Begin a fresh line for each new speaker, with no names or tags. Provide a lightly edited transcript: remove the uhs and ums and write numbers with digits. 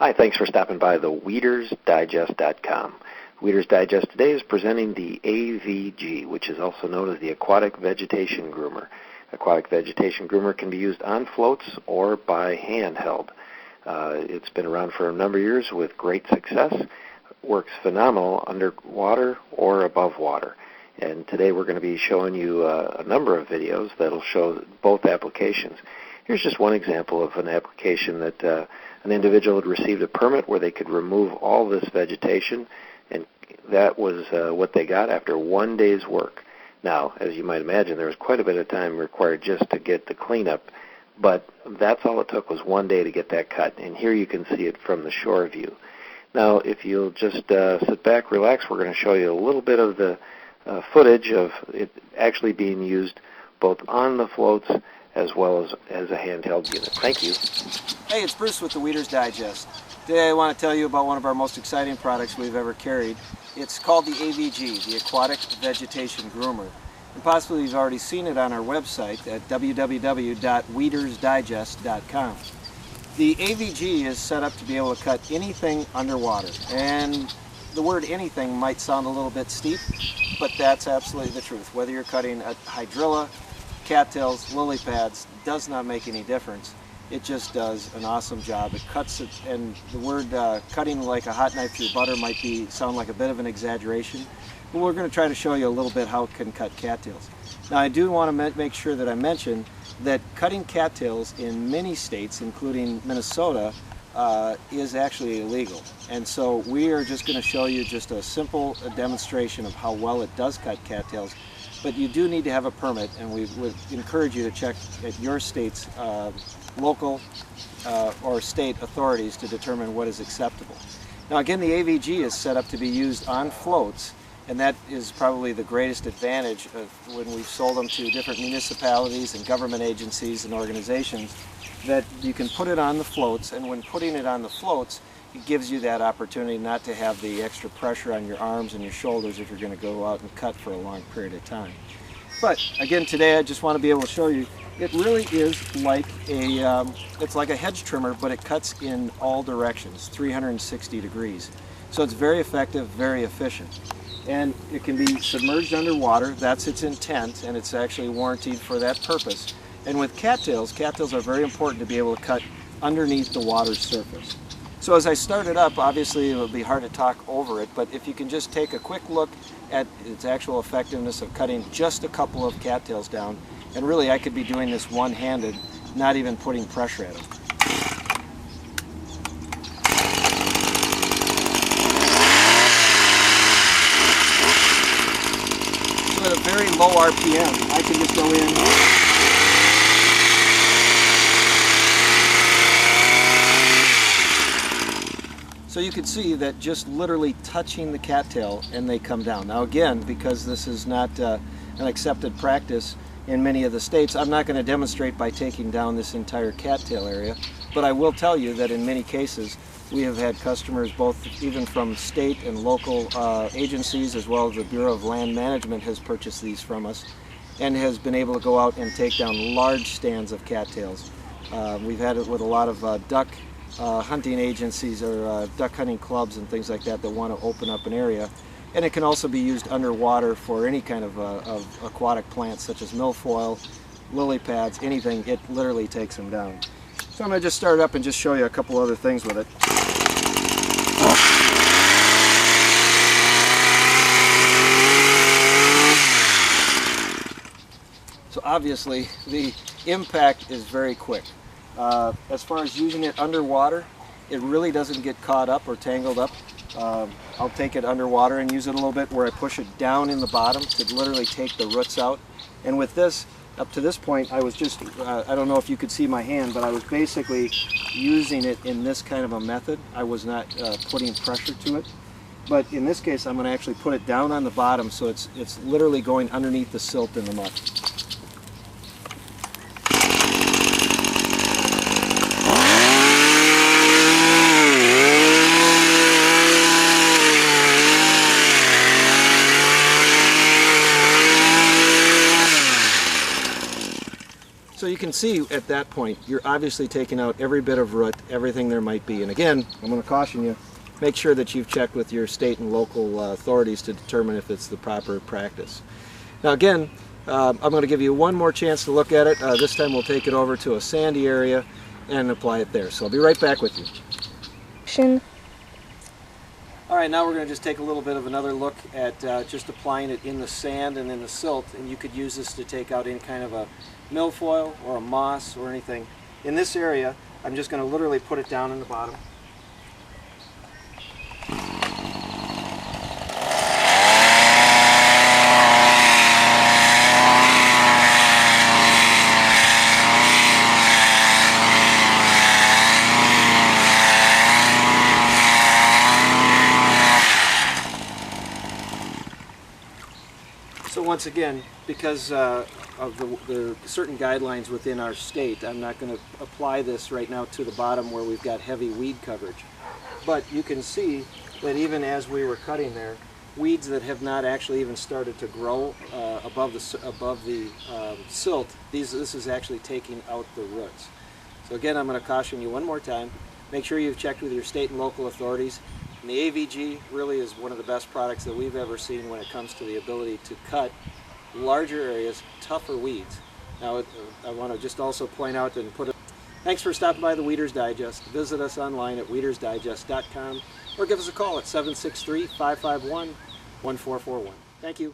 Hi, thanks for stopping by the WeedersDigest.com. Weeder's Digest today is presenting the AVG, which is also known as the Aquatic Vegetation Groomer. Aquatic Vegetation Groomer can be used on floats or by handheld. It's been around for a number of years with great success. Works phenomenal underwater or above water. And today we're going to be showing you a number of videos that'll show both applications. Here's just one example of an application that an individual had received a permit where they could remove all this vegetation, and that was what they got after 1 day's work. Now, as you might imagine, there was quite a bit of time required just to get the cleanup, but that's all it took was 1 day to get that cut, and here you can see it from the shore view. Now, if you'll just sit back, relax, we're going to show you a little bit of the footage of it actually being used both on the floats as well as a handheld unit. Thank you.
Hey, it's Bruce with the Weeder's Digest. Today I want to tell you about one of our most exciting products we've ever carried. It's called the AVG, the Aquatic Vegetation Groomer. And possibly you've already seen it on our website at www.weedersdigest.com. The AVG is set up to be able to cut anything underwater. And the word anything might sound a little bit steep, but that's absolutely the truth. Whether you're cutting a hydrilla, cattails, lily pads, does not make any difference. It just does an awesome job. It cuts it, and the word cutting like a hot knife through butter might sound like a bit of an exaggeration, but we're going to try to show you a little bit how it can cut cattails. Now, I do want to make sure that I mention that cutting cattails in many states, including Minnesota, is actually illegal. And so we are just going to show you just a simple demonstration of how well it does cut cattails. But you do need to have a permit, and we would encourage you to check at your state's local or state authorities to determine what is acceptable. Now again, the AVG is set up to be used on floats, and that is probably the greatest advantage of when we've sold them to different municipalities and government agencies and organizations, that you can put it on the floats, and when putting it on the floats, it gives you that opportunity not to have the extra pressure on your arms and your shoulders if you're going to go out and cut for a long period of time. But again, today I just want to be able to show you it really is like it's like a hedge trimmer, but it cuts in all directions, 360 degrees. So it's very effective, very efficient. And it can be submerged underwater. That's its intent, and it's actually warranted for that purpose. And with cattails are very important to be able to cut underneath the water's surface. So as I start it up, obviously it will be hard to talk over it, but if you can just take a quick look at its actual effectiveness of cutting just a couple of cattails down, and really I could be doing this one-handed, not even putting pressure at it. So at a very low RPM, I can just go in so you can see that just literally touching the cattail and they come down. Now again, because this is not an accepted practice in many of the states, I'm not going to demonstrate by taking down this entire cattail area, but I will tell you that in many cases we have had customers, both even from state and local agencies, as well as the Bureau of Land Management has purchased these from us and has been able to go out and take down large stands of cattails. We've had it with a lot of duck hunting agencies or duck hunting clubs and things like that want to open up an area. And it can also be used underwater for any kind of aquatic plants such as milfoil, lily pads, anything. It literally takes them down. So I'm going to just start up and just show you a couple other things with it. So obviously the impact is very quick. As far as using it underwater, it really doesn't get caught up or tangled up. I'll take it underwater and use it a little bit where I push it down in the bottom to literally take the roots out. And with this, up to this point, I was just, I don't know if you could see my hand, but I was basically using it in this kind of a method. I was not putting pressure to it. But in this case, I'm going to actually put it down on the bottom so it's literally going underneath the silt in the mud. So you can can see at that point, you're obviously taking out every bit of root, everything there might be. And again, I'm going to caution you, make sure that you've checked with your state and local authorities to determine if it's the proper practice. Now again, I'm going to give you one more chance to look at it. This time we'll take it over to a sandy area and apply it there. So I'll be right back with you. All right, now we're going to just take a little bit of another look at just applying it in the sand and in the silt, and you could use this to take out any kind of a milfoil or a moss or anything. In this area, I'm just going to literally put it down in the bottom. So once again, because of the certain guidelines within our state, I'm not going to apply this right now to the bottom where we've got heavy weed coverage. But you can see that even as we were cutting there, weeds that have not actually even started to grow above the silt, this is actually taking out the roots. So again, I'm going to caution you one more time. Make sure you've checked with your state and local authorities. And the AVG really is one of the best products that we've ever seen when it comes to the ability to cut larger areas, tougher weeds. Now, I want to just also point out and put it. Thanks for stopping by the Weeders Digest. Visit us online at weedersdigest.com or give us a call at 763-551-1441. Thank you.